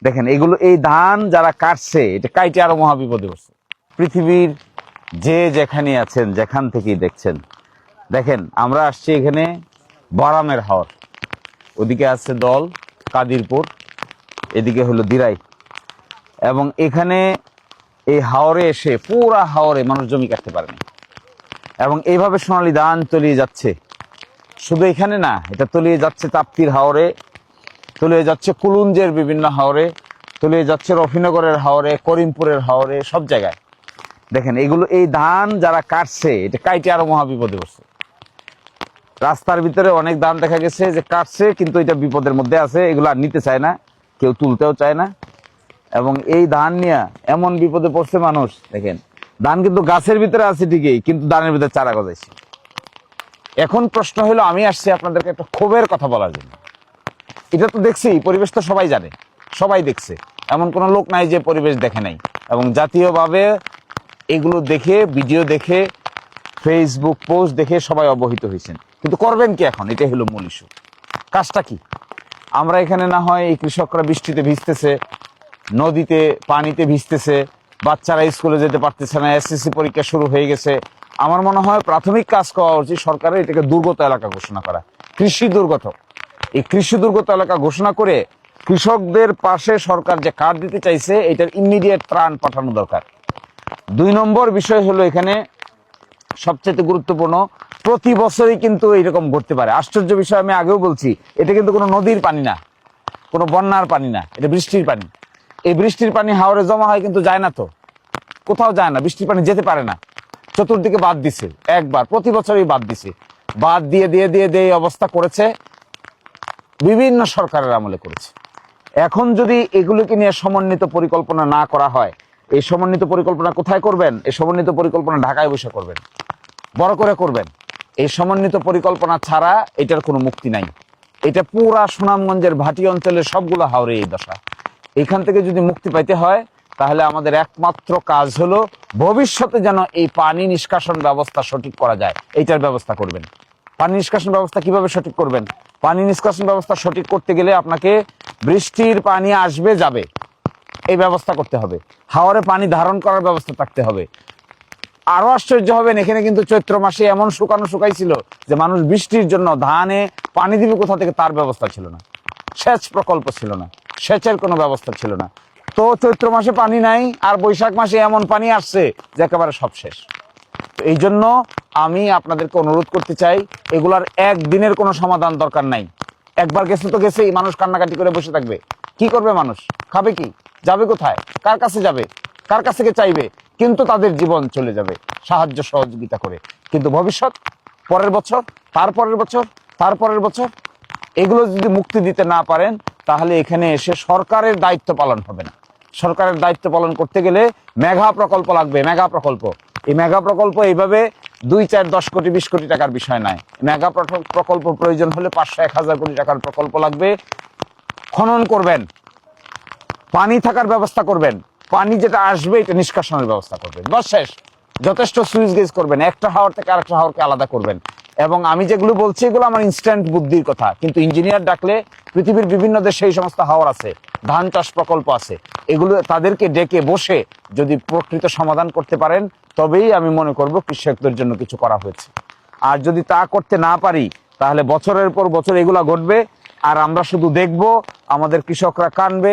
দেখেন এগুলো, এই ধান যারা কাটছে এটা কাইটে আরো মহাবিপদে পড়ছে। পৃথিবীর যে যেখানে আছেন, যেখান থেকেই দেখছেন, দেখেন আমরা আসছি এখানে বরামের হাওর, ওদিকে আছে দল কাদিরপুর, এদিকে হলো দিরাই, এবং এখানে এই হাওরে এসে পুরা হাওরে মানুষ জমি কাটতে পারেনি। এবং এইভাবে সোনালী ধান তলিয়ে যাচ্ছে। শুধু এখানে না, এটা তলিয়ে যাচ্ছে তাপ্তির হাওরে, তলিয়ে যাচ্ছে কুলুঞ্জের বিভিন্ন হাওরে, তলিয়ে যাচ্ছে রফিনগরের হাওরে, করিমপুরের হাওরে, সব জায়গায়। দেখেন এগুলো, এই ধান যারা কাটছে এটা কাইটে আরো মহাবিপদে পড়ছে। রাস্তার ভিতরে অনেক ধান দেখা গেছে যে কাটছে, কিন্তু এটা বিপদের মধ্যে আছে, এগুলো আর নিতে চায় না, কেউ তুলতেও চায় না। এবং এই ধান নিয়ে এমন বিপদে পড়ছে মানুষ। দেখেন ধান কিন্তু গাছের ভিতরে আছে ঠিকই, কিন্তু ধানের ভিতরে চারা গজাইছে। এখন প্রশ্ন হলো, আমি আসছি আপনাদেরকে একটা ক্ষোভের কথা বলার জন্য। এটা তো দেখছি, পরিবেশ তো সবাই জানে, সবাই দেখছে, এমন কোনো লোক নাই যে পরিবেশ দেখে নাই। এবং জাতীয়ভাবে এগুলো দেখে, ভিডিও দেখে, ফেসবুক পোস্ট দেখে সবাই অবহিত হয়েছেন। কিন্তু করবেন কি এখন? এটাই হলো মূল ইস্যু। কাজটা কি? আমরা এখানে না হয় এই কৃষকরা বৃষ্টিতে ভিজতেছে, নদীতে পানিতে ভিজতেছে, বাচ্চারা স্কুলে যেতে পারতেছে না, এসএসসি পরীক্ষা শুরু হয়ে গেছে। আমার মনে হয় প্রাথমিক কাজ করা উচিত সরকারের, এটাকে দুর্গত এলাকা ঘোষণা করা, কৃষি দুর্গত। এই কৃষি দুর্গত এলাকা ঘোষণা করে কৃষকদের পাশে সরকার যে কার্ড দিতে চাইছে, এটার ইমিডিয়েট ত্রাণ পাঠানো দরকার। 2 নম্বর বিষয় হলো এখানে সবচেয়ে গুরুত্বপূর্ণ, প্রতি বছরই কিন্তু এরকম ঘটতে পারে। আশ্চর্য বিষয়, আমি আগেও বলছি, এটা কিন্তু কোনো নদীর পানি না, কোনো বন্যার পানি না, এটা বৃষ্টির পানি। এই বৃষ্টির পানি হাওরে জমা হয়, কিন্তু যায় না, তো কোথাও যায় না, বৃষ্টির পানি যেতে পারে না। চতুর্দিকে বাদ দিছে, একবার প্রতি বছরই বাদ দিছে, বাদ দিয়ে দিয়ে দিয়ে দিয়ে অবস্থা করেছে, বিভিন্ন সরকারের আমলে করেছে। এখন যদি এগুলোকে নিয়ে সমন্বিত পরিকল্পনা না করা হয়, এই সমন্বিত পরিকল্পনা কোথায় করবেন? এই সমন্বিত পরিকল্পনা ঢাকায় বসে করবেন, বড় করে করবেন। এই সমন্বিত পরিকল্পনা ছাড়া এটার কোনো মুক্তি নাই। এটা পুরা সুনামগঞ্জের ভাটি অঞ্চলের সবগুলো হাওরে এই দশা। এখান থেকে যদি মুক্তি পাইতে হয়, তাহলে আমাদের একমাত্র কাজ হলো ভবিষ্যতে যেন এই পানি নিষ্কাশন ব্যবস্থা সঠিক করা যায়, এইটার ব্যবস্থা করবেন। পানি নিষ্কাশন ব্যবস্থা কিভাবে সঠিক করবেন? পানি নিষ্কাশন ব্যবস্থা সঠিক করতে গেলে আপনাকে বৃষ্টির পানি আসবে যাবে, এই ব্যবস্থা করতে হবে। হাওরে পানি ধারণ করার ব্যবস্থা থাকতে হবে। আরো আশ্চর্য হবেন, এখানে কিন্তু চৈত্র মাসে এমন শুকাইছিল যে মানুষ বৃষ্টির জন্য ধানে পানি দিবে কোথা থেকে তার ব্যবস্থা ছিল না, সেচ প্রকল্প ছিল না, সেচের কোনো ব্যবস্থা ছিল না। তো চৈত্র মাসে পানি নাই, আর বৈশাখ মাসে এমন পানি আসছে যে একেবারে সব শেষ। তো এই জন্য আমি আপনাদেরকে অনুরোধ করতে চাই, এগুলার একদিনের কোনো সমাধান দরকার নাই। একবার গেছে তো গেছেই, মানুষ কান্নাকাটি করে বসে থাকবে। কি করবে মানুষ? খাবে কি? যাবে কোথায়? কার কাছে যাবে? কার কাছ থেকে চাইবে? কিন্তু তাদের জীবন চলে যাবে সাহায্য সহযোগিতা করে। কিন্তু ভবিষ্যৎ, পরের বছর, তারপরের বছর, তারপরের বছর, এগুলো যদি মুক্তি দিতে না পারেন, তাহলে এখানে এসে সরকারের দায়িত্ব পালন হবে না। সরকারের দায়িত্ব পালন করতে গেলে মেগা প্রকল্প লাগবে, মেগা প্রকল্প। এই মেগা প্রকল্প এইভাবে 2, 4, 10 কোটি 20 কোটি টাকার বিষয় নয়। মেগা প্রকল্প প্রয়োজন হলে 500, 1000 কোটি টাকার প্রকল্প লাগবে। খনন করবেন, পানি থাকার ব্যবস্থা করবেন, পানি যেটা আসবে এটা নিষ্কাশনের ব্যবস্থা করবেন, বাস শেষ। যথেষ্ট সুইচ গেজ করবেন, একটা হাওর থেকে আরেকটা হাওরকে আলাদা করবেন। এবং আমি যেগুলো বলছি এগুলো আমার ইনস্ট্যান্ট বুদ্ধির কথা, কিন্তু ইঞ্জিনিয়ার ডাকলে পৃথিবীর বিভিন্ন দেশে এই সমস্ত হাওর আছে, ধান চাষ প্রকল্প আছে, এগুলো তাদেরকে ডেকে বসে যদি প্রকৃত সমাধান করতে পারেন, তবেই আমি মনে করব কৃষকদের জন্য কিছু করা হয়েছে। আর যদি তা করতে না পারি, তাহলে বছরের পর বছর এগুলা ঘটবে, আর আমরা শুধু দেখব, আমাদের কৃষকরা কানবে,